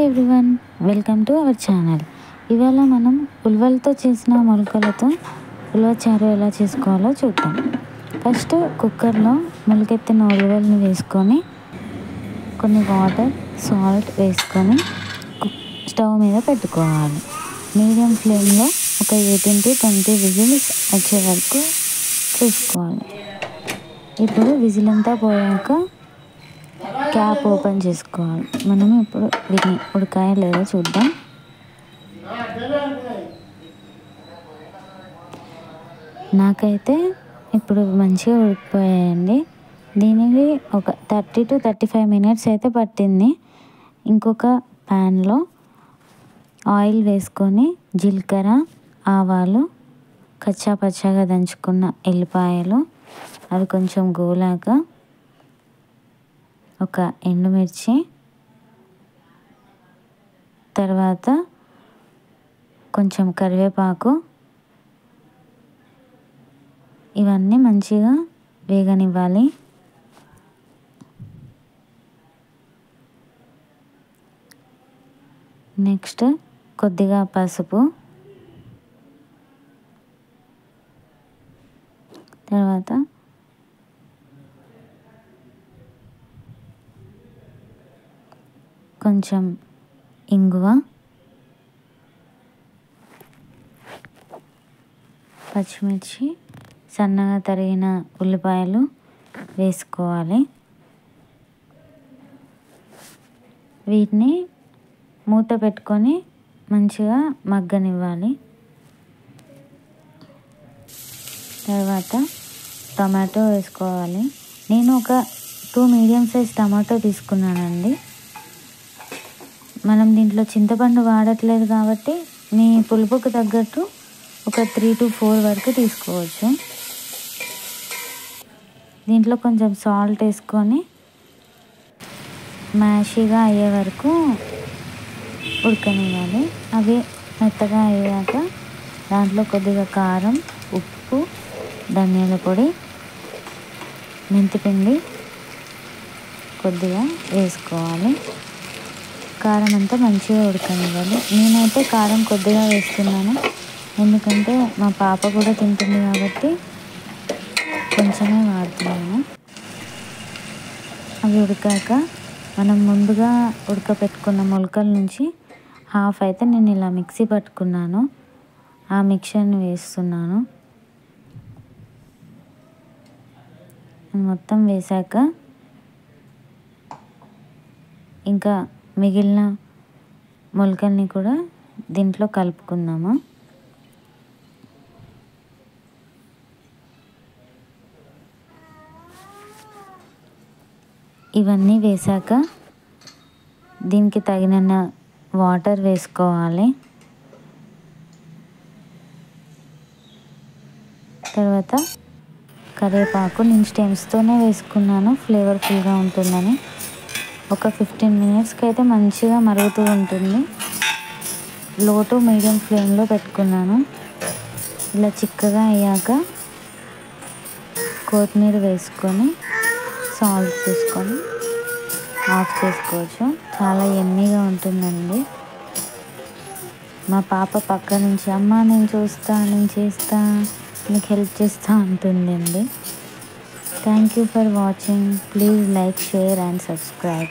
Hi everyone, welcome to our channel. ఇవాళ మనం ఉలవలతో చేసిన మొలకలతో ఉలవచారు ఎలా చేసుకోవాలో చూద్దాం. ఫస్ట్ కుక్కర్లో మొలకెత్తిన ఉలవల్ని వేసుకొని కొన్ని వాటర్, సాల్ట్ వేసుకొని స్టవ్ మీద పెట్టుకోవాలి. మీడియం ఫ్లేమ్లో ఒక 18 to 20 విజిల్స్ వచ్చే వరకు చూసుకోవాలి. ఇప్పుడు విజిల్ అంతా పోయాక క్యాప్ ఓపెన్ చేసుకోవాలి. మనం ఇప్పుడు వీటిని ఉడకాయో లేదో చూద్దాం. నాకైతే ఇప్పుడు మంచిగా ఉడికిపోయాయండి. దీనికి ఒక 30 to 35 minutes అయితే పట్టింది. ఇంకొక ప్యాన్లో ఆయిల్ వేసుకొని జీలకర్ర, ఆవాలు, కచ్చా పచ్చాగా దంచుకున్న ఎల్లిపాయలు అవి కొంచెం గోలాక ఒక ఎండుమిర్చి, తర్వాత కొంచెం కరివేపాకు, ఇవన్నీ మంచిగా వేగనివ్వాలి. నెక్స్ట్ కొద్దిగా పసుపు, తర్వాత కొంచెం ఇంగువ, పచ్చిమిర్చి, సన్నగా తరిగిన ఉల్లిపాయలు వేసుకోవాలి. వీటిని మూత పెట్టుకొని మంచిగా మగ్గనివ్వాలి. తర్వాత టమాటో వేసుకోవాలి. నేను ఒక 2 మీడియం సైజ్ టమాటో తీసుకున్నానండి. మనం దీంట్లో చింతపండు వాడట్లేదు కాబట్టి మీ పులుపుకు తగ్గట్టు ఒక 3 to 4 వరకు తీసుకోవచ్చు. దీంట్లో కొంచెం సాల్ట్ వేసుకొని మ్యాషీగా అయ్యే వరకు ఉడకనివ్వాలి. అవి మెత్తగా అయ్యాక దాంట్లో కొద్దిగా కారం, ఉప్పు, ధనియాల పొడి, మెంతిపిండి కొద్దిగా వేసుకోవాలి. కారం అంతా మంచిగా ఉడకనివ్వాలి. నేనైతే కారం కొద్దిగా వేస్తున్నాను, ఎందుకంటే మా పాప కూడా తింటుంది కాబట్టి కొంచెమే వాడుతున్నాను. అవి ఉడికాక మనం ముందుగా ఉడకపెట్టుకున్న మొలకల నుంచి హాఫ్ అయితే నేను ఇలా మిక్సీ పట్టుకున్నాను, ఆ మిక్చర్ని వేస్తున్నాను. మొత్తం వేసాక ఇంకా మిగిలిన మొలకల్ని కూడా దీంట్లో కలుపుకుందాము. ఇవన్నీ వేసాక దీనికి తగిన వాటర్ వేసుకోవాలి. తర్వాత కరివేపాకు నేను స్టెమ్స్తోనే వేసుకున్నాను, ఫ్లేవర్ఫుల్గా ఉంటుందని. ఒక 15 minutesకి అయితే మంచిగా మరుగుతూ ఉంటుంది. లో టు మీడియం ఫ్లేమ్లో పెట్టుకున్నాను. ఇలా చిక్కగా అయ్యాక కొత్తిమీర వేసుకొని సాల్ట్ తీసుకొని ఆఫ్ చేసుకోవచ్చు. చాలా యమ్మీగా ఉంటుందండి. మా పాప పక్క నుంచి అమ్మ నేను చూస్తా, నేను చేస్తా, నీకు హెల్ప్ చేస్తా ఉంటుందండి. Thank you for watching. Please like, share and subscribe.